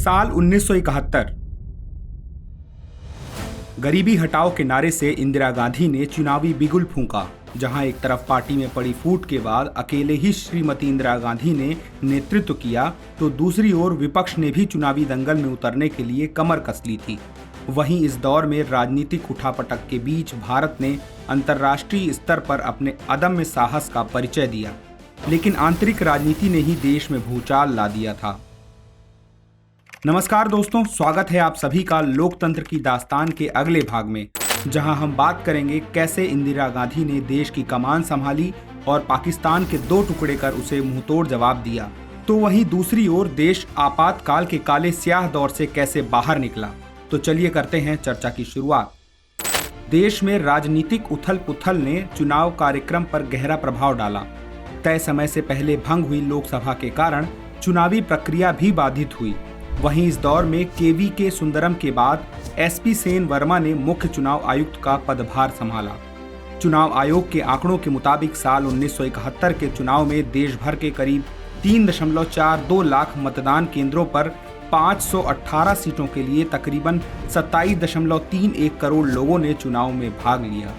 साल 1971। गरीबी हटाओ के नारे से इंदिरा गांधी ने चुनावी बिगुल फूंका। जहां एक तरफ पार्टी में पड़ी फूट के बाद अकेले ही श्रीमती इंदिरा गांधी ने नेतृत्व किया, तो दूसरी ओर विपक्ष ने भी चुनावी दंगल में उतरने के लिए कमर कस ली थी। वहीं इस दौर में राजनीतिक उठापटक के बीच भारत ने अंतर्राष्ट्रीय स्तर पर अपने अदम्य साहस का परिचय दिया, लेकिन आंतरिक राजनीति ने ही देश में भूचाल ला दिया था। नमस्कार दोस्तों, स्वागत है आप सभी का लोकतंत्र की दास्तान के अगले भाग में, जहां हम बात करेंगे कैसे इंदिरा गांधी ने देश की कमान संभाली और पाकिस्तान के दो टुकड़े कर उसे मुंहतोड़ जवाब दिया। तो वहीं दूसरी ओर देश आपातकाल के काले स्याह दौर से कैसे बाहर निकला। तो चलिए करते हैं चर्चा की शुरुआत। देश में राजनीतिक उथल पुथल ने चुनाव कार्यक्रम पर गहरा प्रभाव डाला। तय समय से पहले भंग हुई लोकसभा के कारण चुनावी प्रक्रिया भी बाधित हुई। वहीं इस दौर में के सुंदरम के बाद एसपी सेन वर्मा ने मुख्य चुनाव आयुक्त का पदभार संभाला। चुनाव आयोग के आंकड़ों के मुताबिक साल 1971 के चुनाव में देश भर के करीब 3.42 लाख मतदान केंद्रों पर 518 सीटों के लिए तकरीबन 27.31 करोड़ लोगों ने चुनाव में भाग लिया।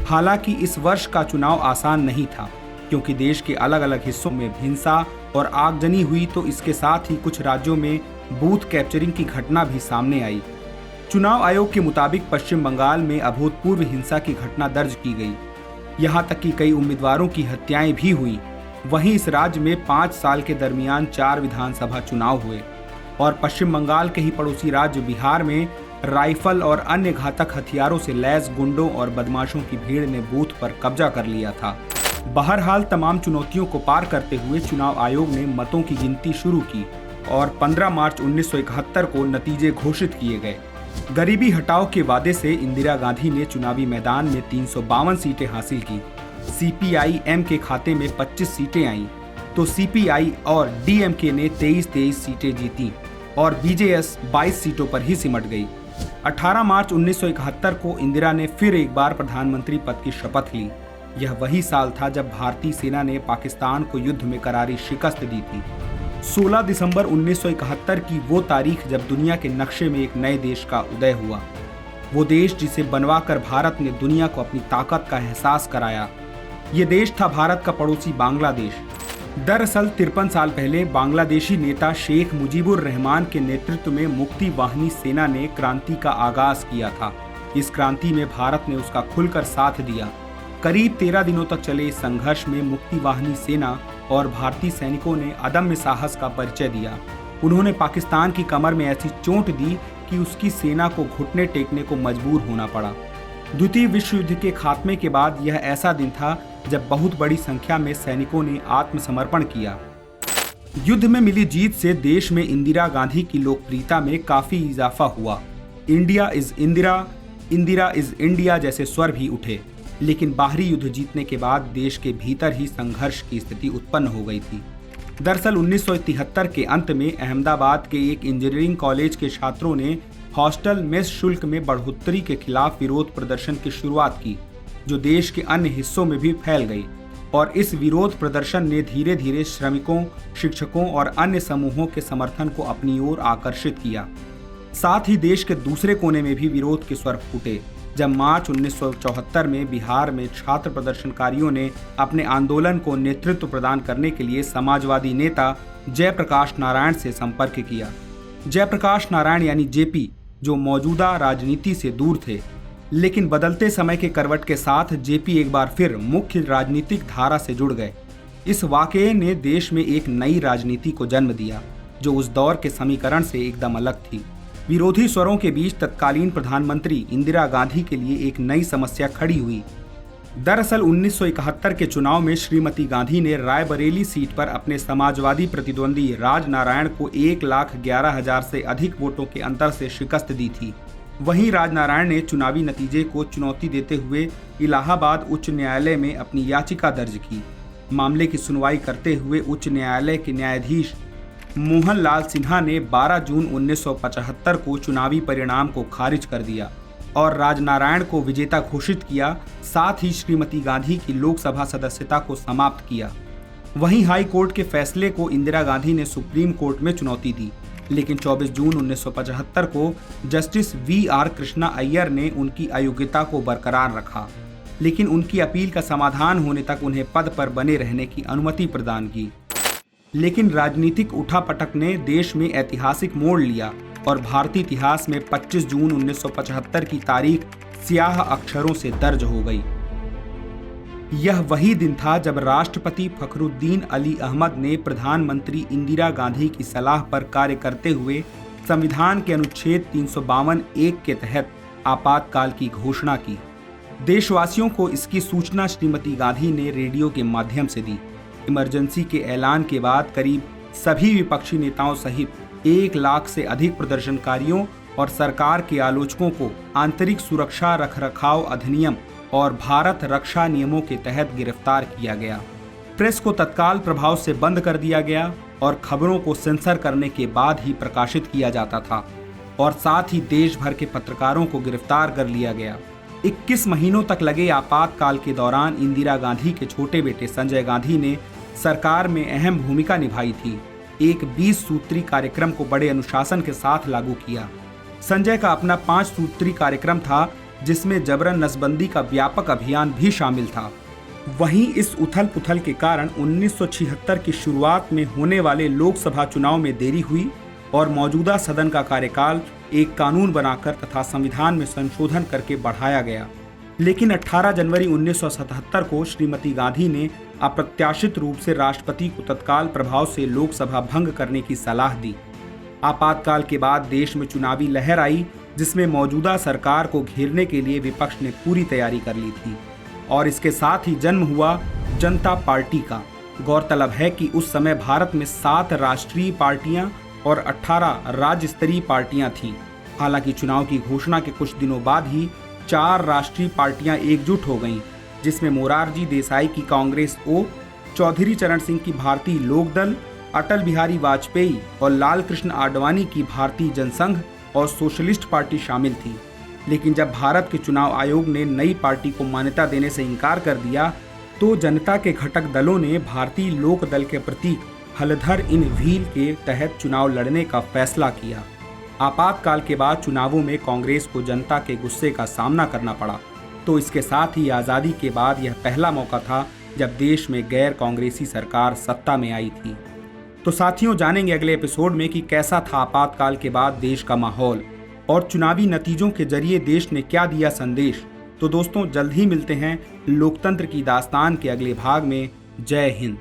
हालांकि इस वर्ष का चुनाव आसान नहीं था, क्योंकि देश के अलग अलग हिस्सों में हिंसा और आगजनी हुई, तो इसके साथ ही कुछ राज्यों में बूथ कैप्चरिंग की घटना भी सामने आई। चुनाव आयोग के मुताबिक पश्चिम बंगाल में अभूतपूर्व हिंसा की घटना दर्ज की गई। यहां तक कि कई उम्मीदवारों की हत्याएं भी हुई। वहीं इस राज्य में 5 साल के दरमियान 4 विधानसभा चुनाव हुए और पश्चिम बंगाल के ही पड़ोसी राज्य बिहार में राइफल और अन्य घातक हथियारों से लैस गुंडों और बदमाशों की भीड़ ने बूथ पर कब्जा कर लिया था। बहरहाल तमाम चुनौतियों को पार करते हुए चुनाव आयोग ने मतों की गिनती शुरू की और 15 मार्च 1971 को नतीजे घोषित किए गए। गरीबी हटाओ के वादे से इंदिरा गांधी ने चुनावी मैदान में 352 सीटें हासिल की। सीपीआई-एम के खाते में 25 सीटें आईं, तो सीपीआई और डीएमके ने 23 सीटें जीती और बीजेएस 22 सीटों पर ही सिमट गई। 18 मार्च 1971 को इंदिरा ने फिर एक बार प्रधानमंत्री पद की शपथ ली। यह वही साल था जब भारतीय सेना ने पाकिस्तान को युद्ध में करारी शिकस्त दी थी। 16 दिसंबर 1971 की वो तारीख जब दुनिया के नक्शे में एक नए देश का उदय हुआ। वो देश जिसे बनवाकर भारत ने दुनिया को अपनी ताकत का एहसास कराया। ये देश था भारत का पड़ोसी बांग्लादेश। दरअसल 53 साल पहले बांग्लादेशी नेता शेख मुजीबुर रहमान के नेतृत्व में मुक्ति वाहिनी सेना ने क्रांति का आगाज किया था। इस क्रांति में भारत ने उसका खुलकर साथ दिया। करीब 13 दिनों तक चले इस संघर्ष में मुक्ति वाहिनी सेना और भारतीय सैनिकों ने अदम्य साहस का परिचय दिया। उन्होंने पाकिस्तान की कमर में ऐसी चोट दी कि उसकी सेना को घुटने टेकने को मजबूर होना पड़ा। द्वितीय विश्व युद्ध के खात्मे के बाद यह ऐसा दिन था जब बहुत बड़ी संख्या में सैनिकों ने आत्मसमर्पण किया। युद्ध में मिली जीत से देश में इंदिरा गांधी की लोकप्रियता में काफी इजाफा हुआ। India is Indira, Indira is India जैसे स्वर भी उठे। लेकिन बाहरी युद्ध जीतने के बाद देश के भीतर ही संघर्ष की स्थिति उत्पन्न हो गई थी। दरअसल 1973 के अंत में अहमदाबाद के एक इंजीनियरिंग कॉलेज के छात्रों ने हॉस्टल मेस शुल्क में बढ़ोतरी के खिलाफ विरोध प्रदर्शन की शुरुआत की, जो देश के अन्य हिस्सों में भी फैल गई। और इस विरोध प्रदर्शन ने धीरे धीरे श्रमिकों, शिक्षकों और अन्य समूहों के समर्थन को अपनी ओर आकर्षित किया। साथ ही देश के दूसरे कोने में भी विरोध के स्वर फूटे, जब मार्च 1974 में बिहार में छात्र प्रदर्शनकारियों ने अपने आंदोलन को नेतृत्व प्रदान करने के लिए समाजवादी नेता जयप्रकाश नारायण से संपर्क किया। जयप्रकाश नारायण यानी जेपी, जो मौजूदा राजनीति से दूर थे, लेकिन बदलते समय के करवट के साथ जेपी एक बार फिर मुख्य राजनीतिक धारा से जुड़ गए। इस वाकये ने देश में एक नई राजनीति को जन्म दिया, जो उस दौर के समीकरण से एकदम अलग थी। विरोधी स्वरों के बीच तत्कालीन प्रधानमंत्री इंदिरा गांधी के लिए एक नई समस्या खड़ी हुई। दरअसल 1971 के चुनाव में श्रीमती गांधी ने रायबरेली सीट पर अपने समाजवादी प्रतिद्वंदी राजनारायण को 1,11,000 से अधिक वोटों के अंतर से शिकस्त दी थी। वहीं राजनारायण ने चुनावी नतीजे को चुनौती देते हुए इलाहाबाद उच्च न्यायालय में अपनी याचिका दर्ज की। मामले की सुनवाई करते हुए उच्च न्यायालय के न्यायाधीश मोहनलाल सिन्हा ने 12 जून 1975 को चुनावी परिणाम को खारिज कर दिया और राजनारायण को विजेता घोषित किया। साथ ही श्रीमती गांधी की लोकसभा सदस्यता को समाप्त किया। वहीं हाई कोर्ट के फैसले को इंदिरा गांधी ने सुप्रीम कोर्ट में चुनौती दी लेकिन 24 जून 1975 को जस्टिस VR कृष्णा अय्यर ने उनकी अयोग्यता को बरकरार रखा, लेकिन उनकी अपील का समाधान होने तक उन्हें पद पर बने रहने की अनुमति प्रदान की। लेकिन राजनीतिक उठापटक ने देश में ऐतिहासिक मोड़ लिया और भारतीय इतिहास में 25 जून 1975 की तारीख स्याह अक्षरों से दर्ज हो गई। यह वही दिन था जब राष्ट्रपति फखरुद्दीन अली अहमद ने प्रधानमंत्री इंदिरा गांधी की सलाह पर कार्य करते हुए संविधान के अनुच्छेद 352(1) के तहत आपातकाल की घोषणा की। देशवासियों को इसकी सूचना श्रीमती गांधी ने रेडियो के माध्यम से दी। इमरजेंसी के ऐलान के बाद करीब सभी विपक्षी नेताओं सहित 1 लाख से अधिक प्रदर्शनकारियों और सरकार के आलोचकों को आंतरिक सुरक्षा रखरखाव अधिनियम और भारत रक्षा नियमों के तहत गिरफ्तार किया गया। प्रेस को तत्काल प्रभाव से बंद कर दिया गया और खबरों को सेंसर करने के बाद ही प्रकाशित किया जाता था और साथ ही देश भर के पत्रकारों को गिरफ्तार कर लिया गया। 21 महीनों तक लगे आपातकाल के दौरान इंदिरा गांधी के छोटे बेटे संजय गांधी ने सरकार में अहम भूमिका निभाई थी। एक 20 सूत्री कार्यक्रम को बड़े अनुशासन के साथ लागू किया। संजय का अपना 5 सूत्री कार्यक्रम था, जिसमें जबरन नसबंदी का व्यापक अभियान भी शामिल था। वहीं इस उथल पुथल के कारण 1976 की शुरुआत में होने वाले लोकसभा चुनाव में देरी हुई और मौजूदा सदन का कार्यकाल एक कानून बनाकर तथा संविधान में संशोधन करके बढ़ाया गया। लेकिन 18 जनवरी 1977 को श्रीमती गांधी ने अप्रत्याशित रूप से राष्ट्रपति को तत्काल प्रभाव से लोकसभा भंग करने की सलाह दी। आपातकाल के बाद देश में चुनावी लहर आई, जिसमें मौजूदा सरकार को घेरने के लिए विपक्ष ने पूरी तैयारी कर ली थी और इसके साथ ही जन्म हुआ जनता पार्टी का। गौरतलब है कि उस समय भारत में 7 राष्ट्रीय पार्टियां और 18 राज्य स्तरीय पार्टियां थीं। हालांकि चुनाव की घोषणा के कुछ दिनों बाद ही 4 राष्ट्रीय पार्टियां एकजुट हो गईं, जिसमें मोरारजी देसाई की कांग्रेस O, चौधरी चरण सिंह की भारतीय लोकदल, अटल बिहारी वाजपेयी और लाल कृष्ण आडवाणी की भारतीय जनसंघ और सोशलिस्ट पार्टी शामिल थी। लेकिन जब भारत के चुनाव आयोग ने नई पार्टी को मान्यता देने से इनकार कर दिया, तो जनता के घटक दलों ने भारतीय लोक दल के प्रतीक हलधर इन व्हील के तहत चुनाव लड़ने का फैसला किया। आपातकाल के बाद चुनावों में कांग्रेस को जनता के गुस्से का सामना करना पड़ा, तो इसके साथ ही आज़ादी के बाद यह पहला मौका था जब देश में गैर कांग्रेसी सरकार सत्ता में आई थी। तो साथियों, जानेंगे अगले एपिसोड में कि कैसा था आपातकाल के बाद देश का माहौल और चुनावी नतीजों के जरिए देश ने क्या दिया संदेश। तो दोस्तों, जल्द ही मिलते हैं लोकतंत्र की दास्तान के अगले भाग में। जय हिंद।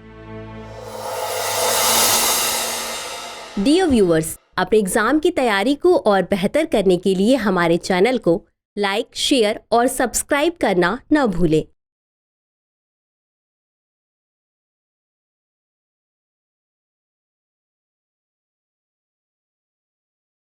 डियर व्यूअर्स, अपने एग्जाम की तैयारी को और बेहतर करने के लिए हमारे चैनल को लाइक, शेयर और सब्सक्राइब करना न भूलें।